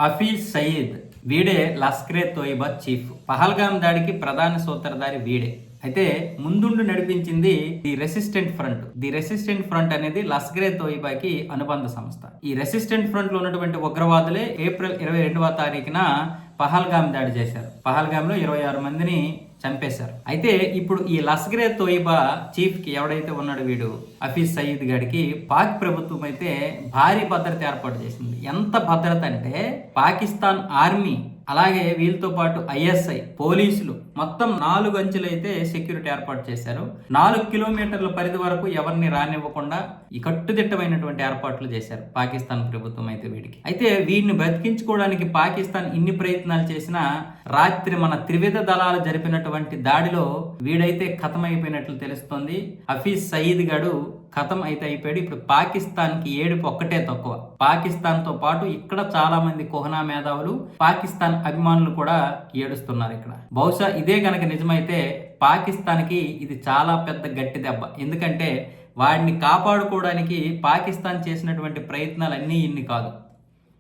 హఫీజ్ సయీద్ వీడే లష్కరే తోయిబా చీఫ్. పహల్గాం దాడికి ప్రధాన సూత్రధారి వీడే. అయితే ముందుండి నడిపించింది ది రెసిస్టెంట్ ఫ్రంట్ అనేది లష్కరే తోయిబాకి అనుబంధ సంస్థ. ఈ రెసిస్టెంట్ ఫ్రంట్ లో ఉన్నటువంటి ఉగ్రవాదులే ఏప్రిల్ 22వ తారీఖున పహల్గాం దాడి చేశారు. పహల్గాంలో 26 మందిని చంపేశారు. అయితే ఇప్పుడు ఈ లష్కరే తోయిబా చీఫ్ కి ఎవడైతే ఉన్నాడు వీడు హఫీజ్ సయీద్ గాడికి పాక్ ప్రభుత్వం అయితే భారీ భద్రత ఏర్పాటు చేసింది. ఎంత భద్రత అంటే పాకిస్తాన్ ఆర్మీ అలాగే వీళ్ళతో పాటు ఐఎస్ఐ పోలీసులు మొత్తం 4 అంచెలు అయితే సెక్యూరిటీ ఏర్పాటు చేశారు. 4 కిలోమీటర్ల పరిధి వరకు ఎవరిని రానివ్వకుండా ఈ కట్టుదిట్టమైనటువంటి ఏర్పాట్లు చేశారు పాకిస్తాన్ ప్రభుత్వం అయితే వీడికి. అయితే వీడిని బతికించుకోవడానికి పాకిస్తాన్ ఇన్ని ప్రయత్నాలు చేసినా రాత్రి మన త్రివిధ దళాలు జరిపినటువంటి దాడిలో వీడైతే ఖతమైపోయినట్లు తెలుస్తోంది. హఫీజ్ సయీద్ గాడు ఖతం అయితే అయిపోయాడు. ఇప్పుడు పాకిస్తాన్ కి ఏడుపు ఒక్కటే తక్కువ. పాకిస్తాన్ తో పాటు ఇక్కడ చాలా మంది కోహనా మేధావులు పాకిస్తాన్ అభిమానులు కూడా ఏడుస్తున్నారు ఇక్కడ. బహుశా ఇదే గనక నిజమైతే పాకిస్తాన్ కి ఇది చాలా పెద్ద గట్టి దెబ్బ. ఎందుకంటే వాడిని కాపాడుకోవడానికి పాకిస్తాన్ చేసినటువంటి ప్రయత్నాలు అన్నీ ఇన్ని కాదు.